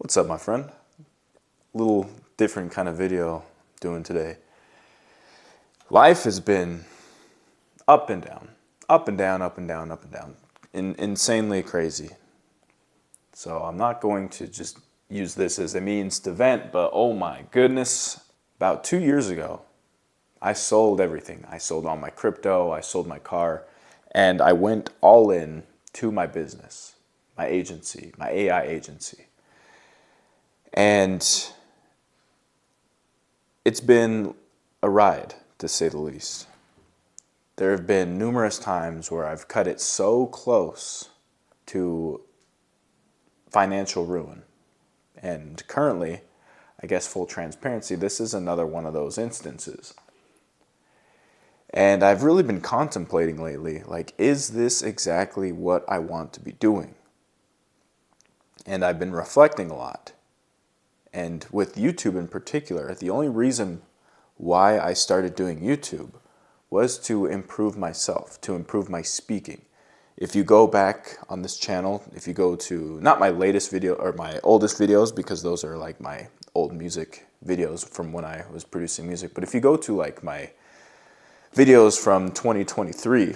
What's up, my friend? Little different kind of video doing today. Life has been up and down, up and down, up and down, up and down. Insanely crazy. So I'm not going to just use this as a means to vent, but oh my goodness. About 2 years ago, I sold everything. I sold all my crypto, I sold my car, and I went all in to my business, my agency, my AI agency. And it's been a ride, to say the least. There have been numerous times where I've cut it so close to financial ruin. And currently, I guess full transparency, this is another one of those instances. And I've really been contemplating lately, like, is this exactly what I want to be doing? And I've been reflecting a lot. And with YouTube in particular, the only reason why I started doing YouTube was to improve myself, to improve my speaking. If you go back on this channel, if you go to, not my latest video or my oldest videos, because those are like my old music videos from when I was producing music, but if you go to like my videos from 2023,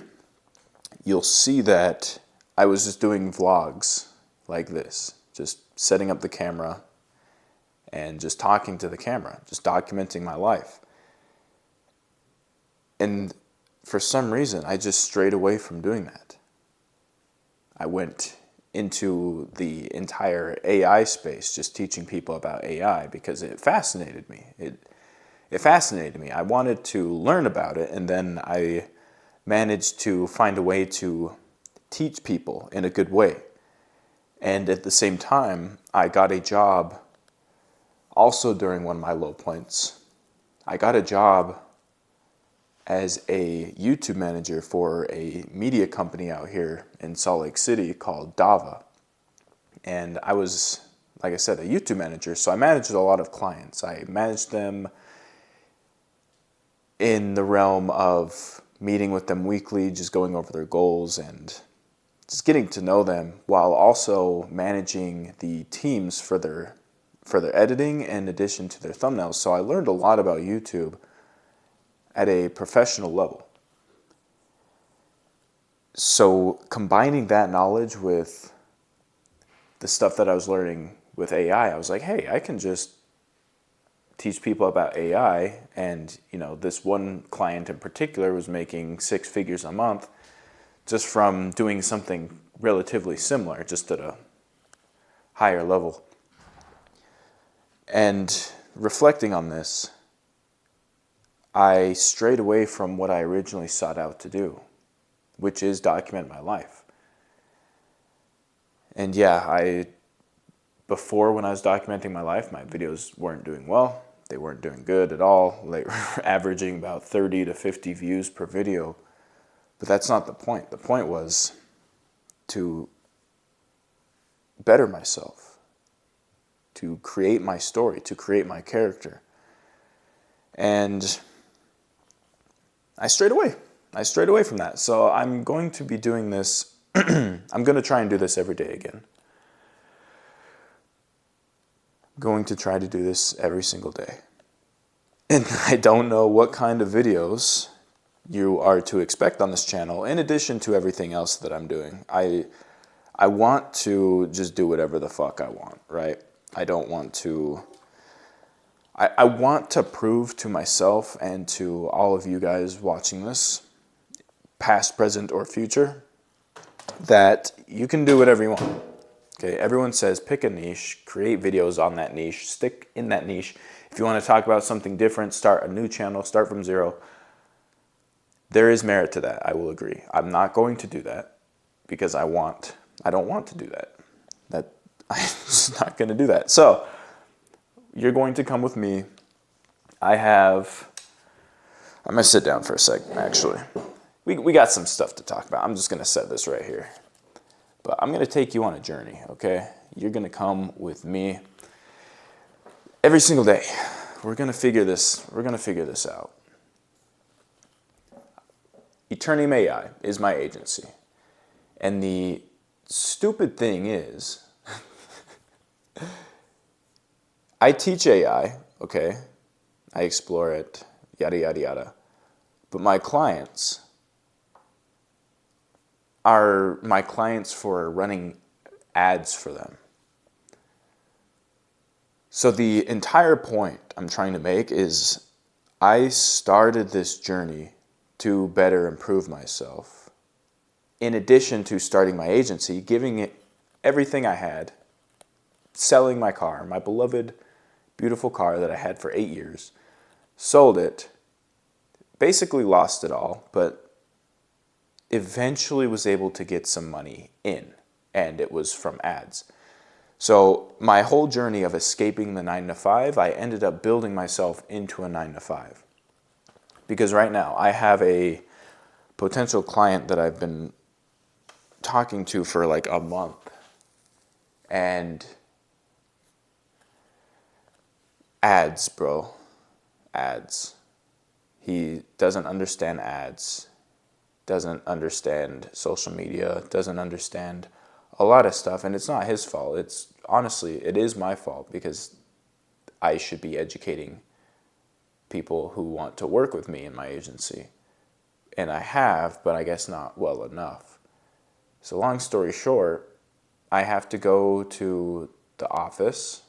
you'll see that I was just doing vlogs like this, just setting up the camera and just talking to the camera, just documenting my life. And for some reason, I just strayed away from doing that. I went into the entire AI space, just teaching people about AI because it fascinated me. It fascinated me. I wanted to learn about it, and then I managed to find a way to teach people in a good way. And at the same time, I got a job also during one of my low points. I got a job as a YouTube manager for a media company out here in Salt Lake City called Dava. And I was, like I said, a YouTube manager, so I managed a lot of clients. I managed them in the realm of meeting with them weekly, just going over their goals and just getting to know them, while also managing the teams for their editing in addition to their thumbnails. So I learned a lot about YouTube at a professional level. So combining that knowledge with the stuff that I was learning with AI, I was like, hey, I can just teach people about AI. And this one client in particular was making 6 figures a month just from doing something relatively similar, just at a higher level. And reflecting on this, I strayed away from what I originally sought out to do, which is document my life. And yeah, before when I was documenting my life, my videos weren't doing well. They weren't doing good at all. They were averaging about 30 to 50 views per video. But that's not the point. The point was to better myself, to create my story, to create my character. And I strayed away. I strayed away from that. So I'm going to be doing this. I'm going to try and do this every day again. I'm going to try to do this every single day. And I don't know what kind of videos you are to expect on this channel, in addition to everything else that I'm doing. I want to just do whatever the fuck I want, right? I don't want to... I want to prove to myself and to all of you guys watching this, past, present, or future, that you can do whatever you want. Okay, everyone says pick a niche, create videos on that niche, stick in that niche. If you want to talk about something different, start a new channel, start from zero. There is merit to that, I will agree. I'm not going to do that because I don't want to do that. I'm just not going to do that. So you're going to come with me. I'm going to sit down for a second, actually. We got some stuff to talk about. I'm just going to set this right here. But I'm going to take you on a journey, okay? You're going to come with me every single day. We're going to figure this out. Eternium AI is my agency. And the stupid thing is I teach AI, okay? I explore it, yada, yada, yada. But my clients are my clients for running ads for them. So the entire point I'm trying to make is I started this journey to better improve myself. In addition to starting my agency, giving it everything I had, selling my car, my beloved, beautiful car that I had for 8 years, sold it, basically lost it all, but eventually was able to get some money in, and it was from ads. So my whole journey of escaping the 9 to 5, I ended up building myself into a 9 to 5. Because right now I have a potential client that I've been talking to for like a month, and ads, bro, ads. He doesn't understand ads, doesn't understand social media, doesn't understand a lot of stuff, and it's not his fault. It's honestly, it is my fault because I should be educating people who want to work with me in my agency. And I have, but I guess not well enough. So long story short, I have to go to the office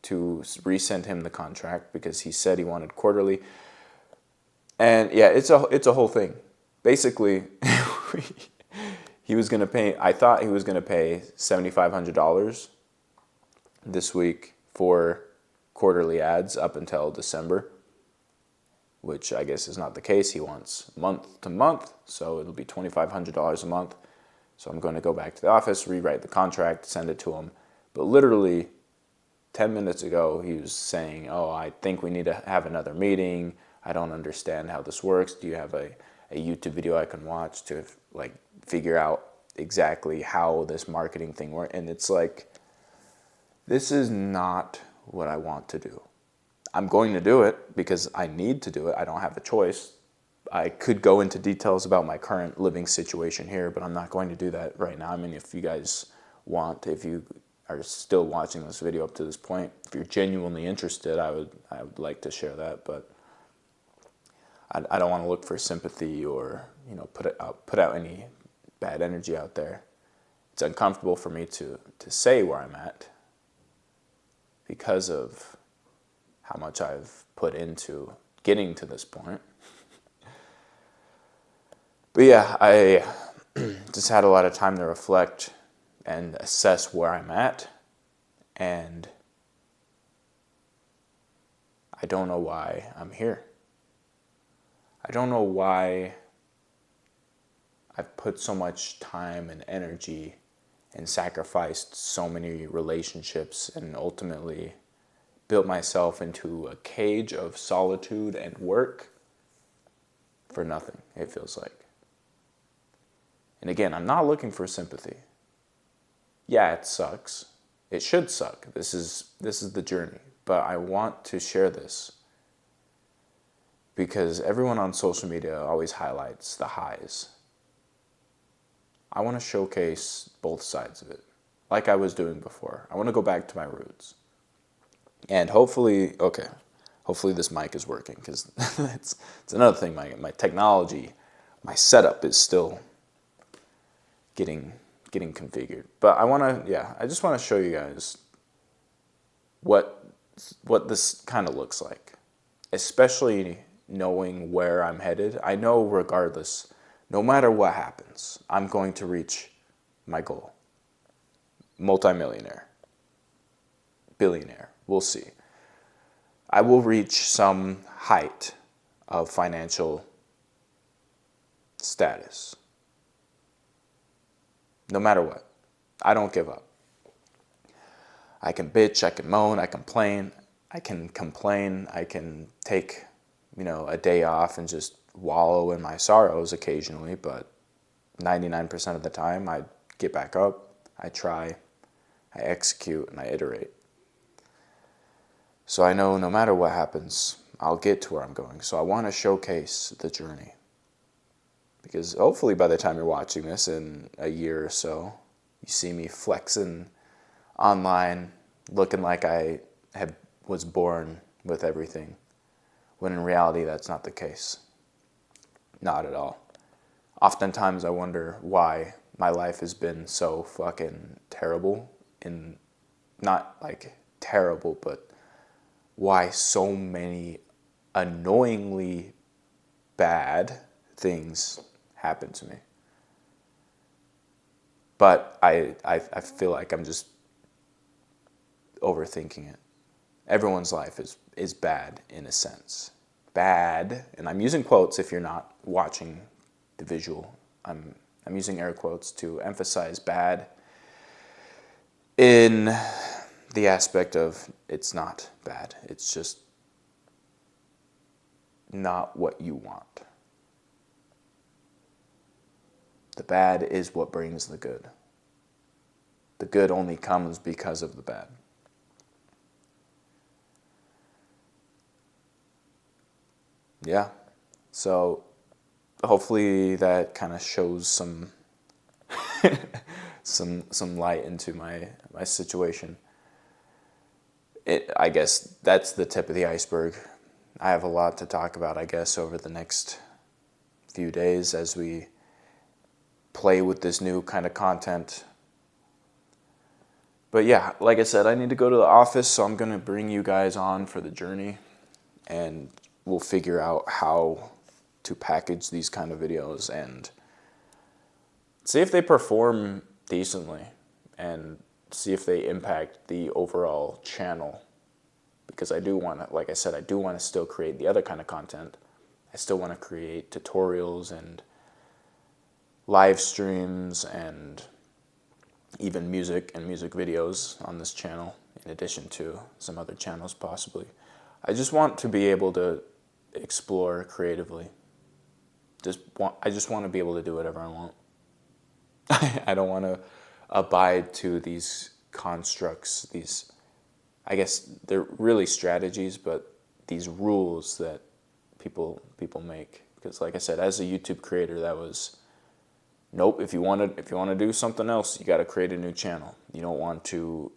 to resend him the contract because he said he wanted quarterly. And yeah, it's a whole thing. Basically, he was going to pay, I thought he was going to pay $7,500 this week for quarterly ads up until December, which I guess is not the case. He wants month to month, so it'll be $2,500 a month. So I'm going to go back to the office, rewrite the contract, send it to him. But literally 10 minutes ago, he was saying, oh, I think we need to have another meeting. I don't understand how this works. Do you have a YouTube video I can watch to like figure out exactly how this marketing thing works? And it's like, this is not what I want to do. I'm going to do it because I need to do it. I don't have a choice. I could go into details about my current living situation here, but I'm not going to do that right now. I mean, if you guys want, if you are still watching this video up to this point, if you're genuinely interested, I would like to share that, but I don't want to look for sympathy or, you know, put out any bad energy out there. It's uncomfortable for me to say where I'm at because of how much I've put into getting to this point. But yeah, I just had a lot of time to reflect and assess where I'm at, and I don't know why I'm here. I don't know why I've put so much time and energy and sacrificed so many relationships and ultimately built myself into a cage of solitude and work for nothing, it feels like. And again, I'm not looking for sympathy. Yeah, it sucks. It should suck. This is the journey. But I want to share this because everyone on social media always highlights the highs. I want to showcase both sides of it, like I was doing before. I want to go back to my roots. And hopefully this mic is working, because it's another thing. My technology, my setup is still getting configured. But I just want to show you guys what this kind of looks like, especially knowing where I'm headed. I know regardless, no matter what happens, I'm going to reach my goal. Multimillionaire, billionaire, we'll see. I will reach some height of financial status. No matter what, I don't give up. I can bitch, I can moan, I can complain, I can take, a day off and just wallow in my sorrows occasionally, but 99% of the time I get back up, I try, I execute, and I iterate. So I know no matter what happens, I'll get to where I'm going. So I want to showcase the journey. Because hopefully by the time you're watching this in a year or so, you see me flexing online, looking like was born with everything, when in reality that's not the case. Not at all. Oftentimes I wonder why my life has been so fucking terrible, and not like terrible, but why so many annoyingly bad things happen to me. But I feel like I'm just overthinking it. Everyone's life is bad in a sense. Bad, and I'm using quotes if you're not watching the visual. I'm using air quotes to emphasize bad in the aspect of it's not bad. It's just not what you want. The bad is what brings the good. The good only comes because of the bad. Yeah. So hopefully that kind of shows some some light into my situation. I guess that's the tip of the iceberg. I have a lot to talk about, I guess, over the next few days as we play with this new kind of content. But yeah, like I said, I need to go to the office, so I'm going to bring you guys on for the journey, and we'll figure out how to package these kind of videos and see if they perform decently and see if they impact the overall channel. Because I do want to, like I said, I do want to still create the other kind of content. I still want to create tutorials and live streams and even music and music videos on this channel, in addition to some other channels possibly. I just want to be able to explore creatively. I just want to be able to do whatever I want. I don't want to abide to these constructs, these, I guess they're really strategies, but these rules that people make. Because like I said, as a YouTube creator, that was, nope, if you want to do something else, you got to create a new channel. You don't want to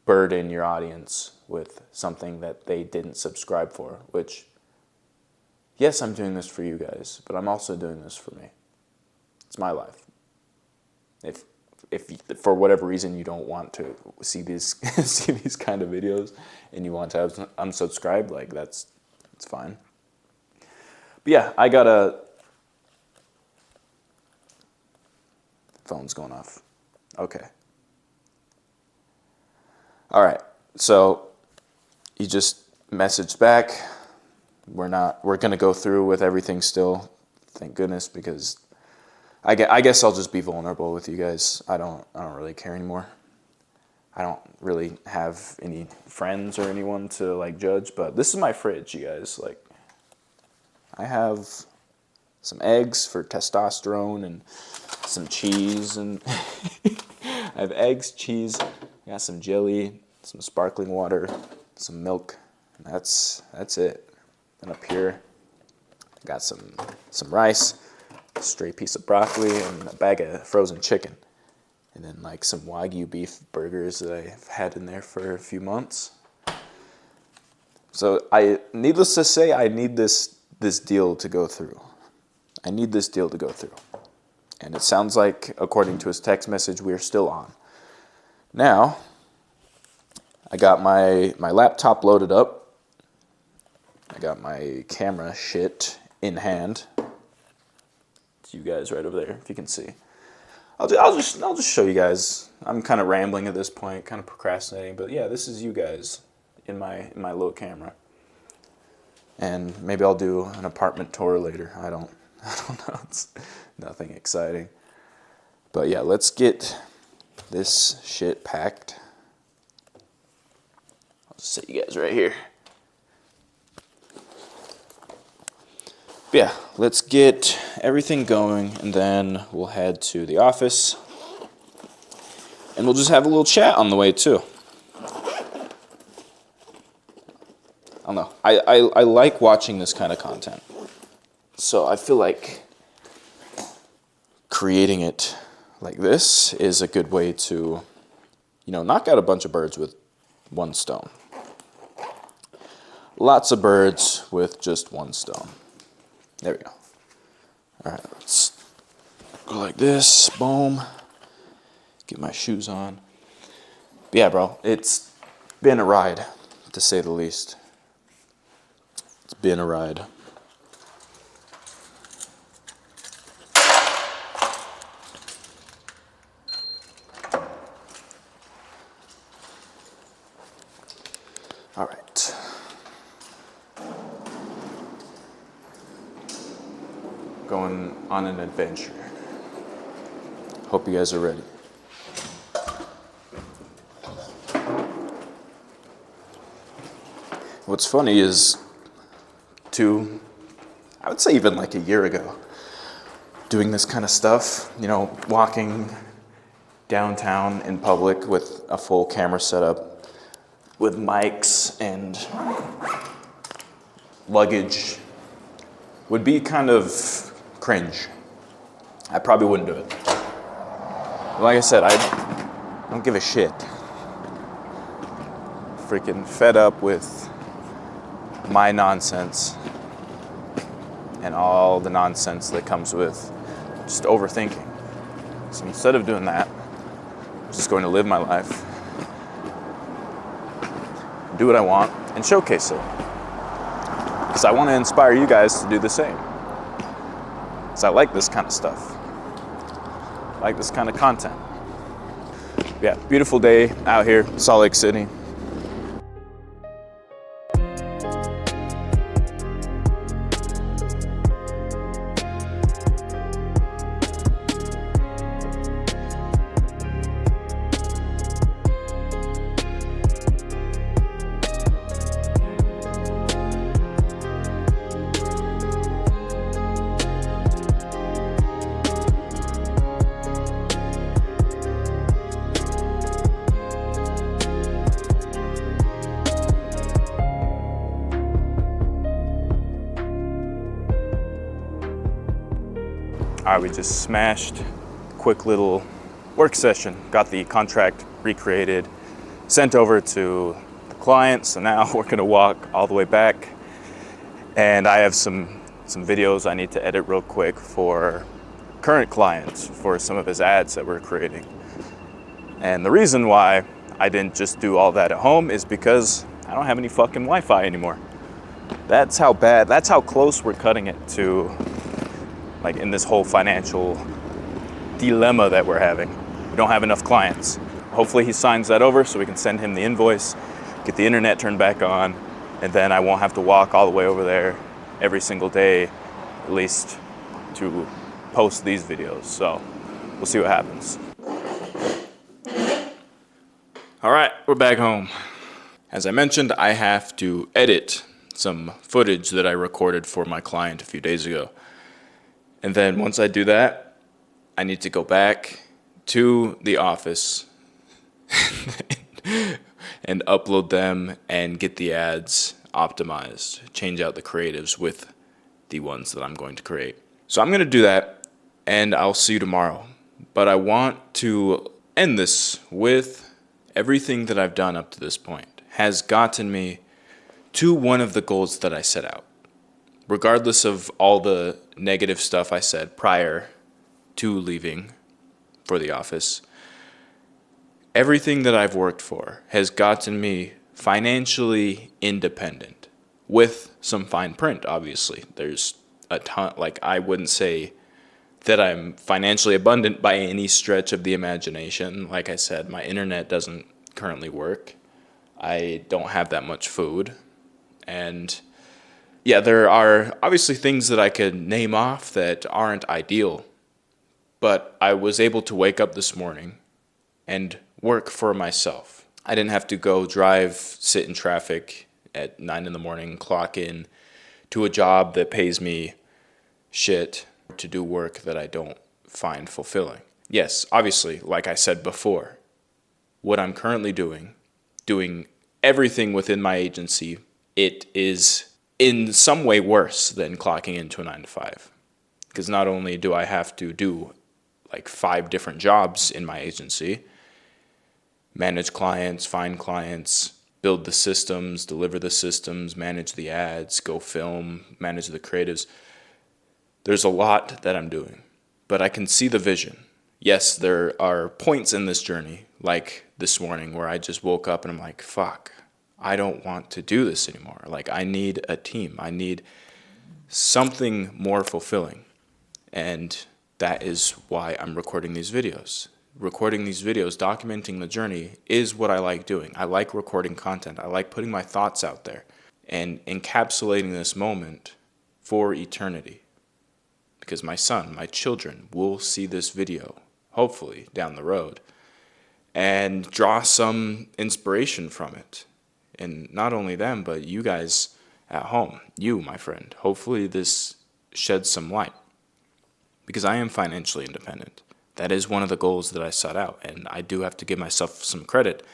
burden your audience with something that they didn't subscribe for, which, yes, I'm doing this for you guys, but I'm also doing this for me. It's my life. If for whatever reason you don't want to see these see these kind of videos and you want to unsubscribe, like it's fine. But yeah, I gotta. Phone's going off. Okay. All right. So you just messaged back. We're gonna go through with everything still. Thank goodness, because I guess I'll just be vulnerable with you guys. I don't really care anymore. I don't really have any friends or anyone to like judge, but this is my fridge, you guys. Like, I have some eggs for testosterone and some cheese, and I have eggs, cheese, I got some jelly, some sparkling water, some milk, and that's it. And up here, I got some rice, a stray piece of broccoli, and a bag of frozen chicken. And then like some Wagyu beef burgers that I've had in there for a few months. So needless to say, I need this deal to go through. I need this deal to go through. And it sounds like, according to his text message, we're still on. Now, I got my laptop loaded up. I got my camera shit in hand. It's you guys right over there, if you can see. I'll just show you guys. I'm kind of rambling at this point, kind of procrastinating, but yeah, this is you guys in my little camera. And maybe I'll do an apartment tour later. I don't know. It's nothing exciting. But yeah, let's get this shit packed. I'll just set you guys right here. But yeah, let's get everything going, and then we'll head to the office. And we'll just have a little chat on the way, too. I don't know. I like watching this kind of content. So I feel like creating it like this is a good way to knock out a bunch of birds with one stone. Lots of birds with just one stone. There we go. All right, let's go like this. Boom. Get my shoes on. But yeah, bro, it's been a ride, to say the least. It's been a ride. All right. Going on an adventure. Hope you guys are ready. What's funny is I would say even like a year ago, doing this kind of stuff, walking downtown in public with a full camera setup, with mics and luggage, would be kind of cringe. I probably wouldn't do it. Like I said, I don't give a shit. Freaking fed up with my nonsense and all the nonsense that comes with just overthinking. So instead of doing that, I'm just going to live my life, do what I want, and showcase it. Because I want to inspire you guys to do the same. Because I like this kind of stuff. I like this kind of content. Yeah, beautiful day out here, Salt Lake City. All right, we just smashed a quick little work session, got the contract recreated, sent over to the client. So now we're gonna walk all the way back, and I have some videos I need to edit real quick for current clients for some of his ads that we're creating. And the reason why I didn't just do all that at home is because I don't have any fucking Wi-Fi anymore. That's how close we're cutting it to, like, in this whole financial dilemma that we're having. We don't have enough clients. Hopefully he signs that over so we can send him the invoice, get the internet turned back on, and then I won't have to walk all the way over there every single day, at least to post these videos. So we'll see what happens. All right, we're back home. As I mentioned, I have to edit some footage that I recorded for my client a few days ago. And then once I do that, I need to go back to the office and upload them and get the ads optimized, change out the creatives with the ones that I'm going to create. So I'm going to do that, and I'll see you tomorrow. But I want to end this with everything that I've done up to this point has gotten me to one of the goals that I set out. Regardless of all the negative stuff I said prior to leaving for the office, everything that I've worked for has gotten me financially independent, with some fine print, obviously. There's a ton, like, I wouldn't say that I'm financially abundant by any stretch of the imagination. Like I said, my internet doesn't currently work. I don't have that much food. And yeah, there are obviously things that I could name off that aren't ideal, but I was able to wake up this morning and work for myself. I didn't have to go drive, sit in traffic at 9 a.m, clock in to a job that pays me shit to do work that I don't find fulfilling. Yes, obviously, like I said before, what I'm currently doing everything within my agency, it is in some way worse than clocking into a 9 to 5. Because not only do I have to do like 5 different jobs in my agency, manage clients, find clients, build the systems, deliver the systems, manage the ads, go film, manage the creatives. There's a lot that I'm doing, but I can see the vision. Yes, there are points in this journey, like this morning, where I just woke up and I'm like, fuck, I don't want to do this anymore. Like, I need a team. I need something more fulfilling. And that is why I'm recording these videos. Recording these videos, documenting the journey, is what I like doing. I like recording content. I like putting my thoughts out there and encapsulating this moment for eternity. Because my son, my children will see this video, hopefully, down the road, and draw some inspiration from it. And not only them, but you guys at home, you, my friend. Hopefully this sheds some light. Because I am financially independent. That is one of the goals that I set out, and I do have to give myself some credit.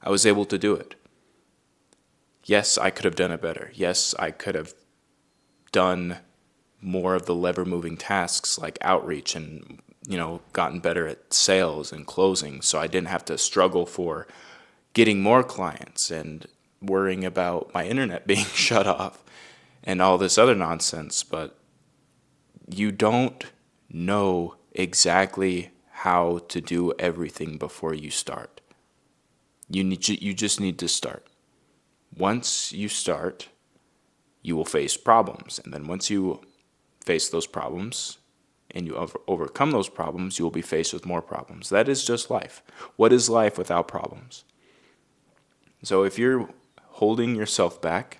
I was able to do it. Yes, I could have done it better. Yes, I could have done more of the lever-moving tasks like outreach and, gotten better at sales and closing, so I didn't have to struggle for getting more clients and worrying about my internet being shut off and all this other nonsense. But you don't know exactly how to do everything before you start. You just need to start. Once you start, you will face problems. And then once you face those problems and you overcome those problems, you will be faced with more problems. That is just life. What is life without problems? So if you're holding yourself back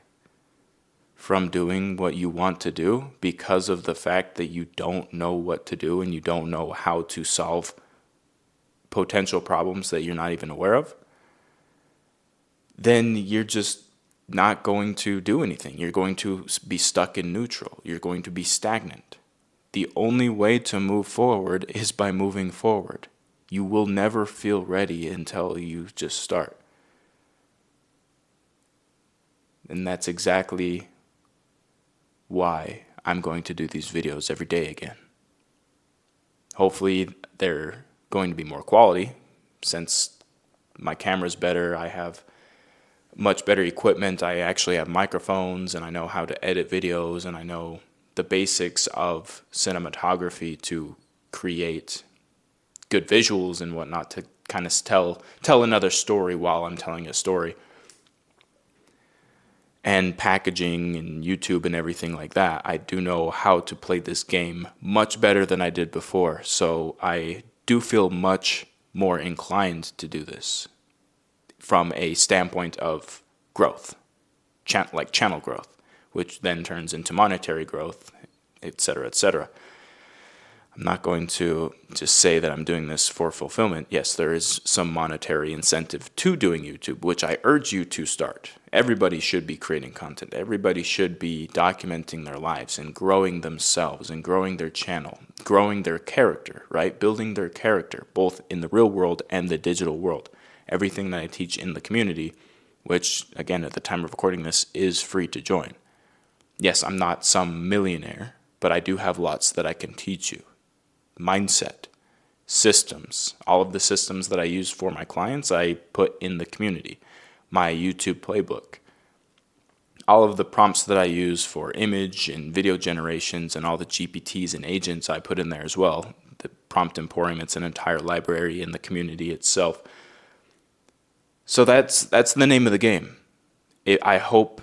from doing what you want to do because of the fact that you don't know what to do and you don't know how to solve potential problems that you're not even aware of, then you're just not going to do anything. You're going to be stuck in neutral. You're going to be stagnant. The only way to move forward is by moving forward. You will never feel ready until you just start. And that's exactly why I'm going to do these videos every day again. Hopefully they're going to be more quality since my camera's better. I have much better equipment. I actually have microphones and I know how to edit videos and I know the basics of cinematography to create good visuals and whatnot to kind of tell another story while I'm telling a story. And packaging and YouTube and everything like that, I do know how to play this game much better than I did before. So I do feel much more inclined to do this from a standpoint of growth, like channel growth, which then turns into monetary growth, et cetera, et cetera. I'm not going to just say that I'm doing this for fulfillment. Yes, there is some monetary incentive to doing YouTube, which I urge you to start. Everybody should be creating content. Everybody should be documenting their lives and growing themselves and growing their channel, growing their character, right? Building their character, both in the real world and the digital world. Everything that I teach in the community, which, again, at the time of recording this, is free to join. Yes, I'm not some millionaire, but I do have lots that I can teach you. Mindset, systems, all of the systems that I use for my clients, I put in the community. My YouTube playbook, all of the prompts that I use for image and video generations and all the GPTs and agents I put in there as well. The Prompt Emporium, it's an entire library in the community itself. So that's the name of the game. I hope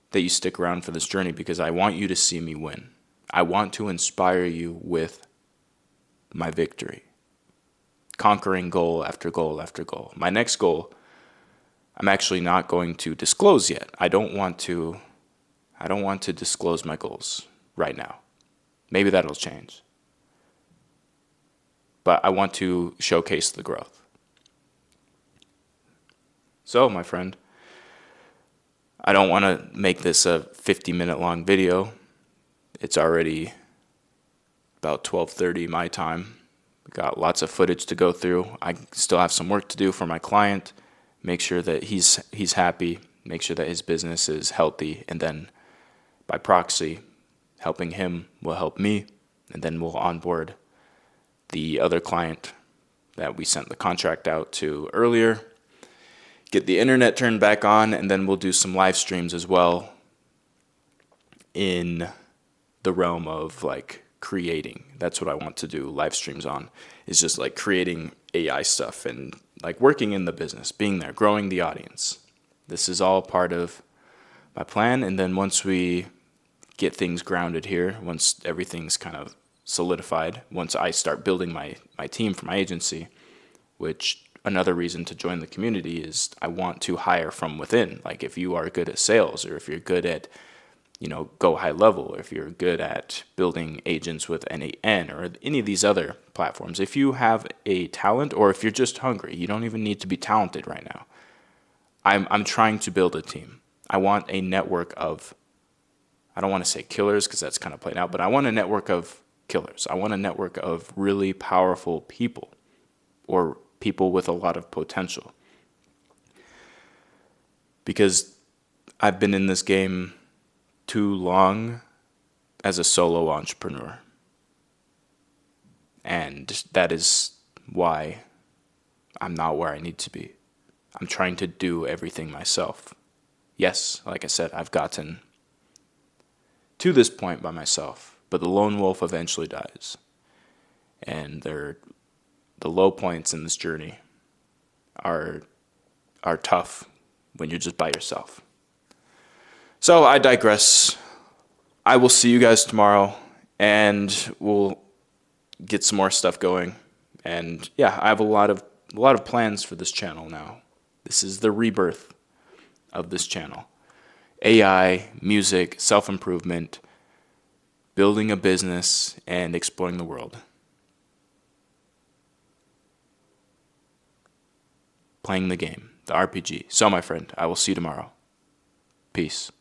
that you stick around for this journey because I want you to see me win. I want to inspire you with my victory, conquering goal after goal after goal. My next goal, I'm actually not going to disclose yet. I don't want to disclose my goals right now. Maybe that'll change. But I want to showcase the growth. So, my friend, I don't want to make this a 50-minute long video. It's already about 12:30 my time. We got lots of footage to go through. I still have some work to do for my client. Make sure that he's happy. Make sure that his business is healthy. And then by proxy, helping him will help me. And then we'll onboard the other client that we sent the contract out to earlier. get the internet turned back on, and then we'll do some live streams as well in the realm of like creating. That's what I want to do live streams on, is just like creating AI stuff and like working in the business, being there, growing the audience. This is all part of my plan. And then once we get things grounded here, once everything's kind of solidified, once I start building my team for my agency, which another reason to join the community is I want to hire from within. Like if you are good at sales, or if you're good at, go high level, or if you're good at building agents with NAN or any of these other platforms, if you have a talent, or if you're just hungry, you don't even need to be talented right now. I'm trying to build a team. I want a network of, I don't want to say killers because that's kind of played out, but I want a network of killers. I want a network of really powerful people, or people with a lot of potential. Because I've been in this game too long as a solo entrepreneur. And that is why I'm not where I need to be. I'm trying to do everything myself. Yes, like I said, I've gotten to this point by myself, but the lone wolf eventually dies. And the low points in this journey are tough when you're just by yourself. So I digress. I will see you guys tomorrow, and we'll get some more stuff going. And yeah, I have a lot of plans for this channel now. This is the rebirth of this channel. AI, music, self-improvement, building a business, and exploring the world. Playing the game, the RPG. So, my friend, I will see you tomorrow. Peace.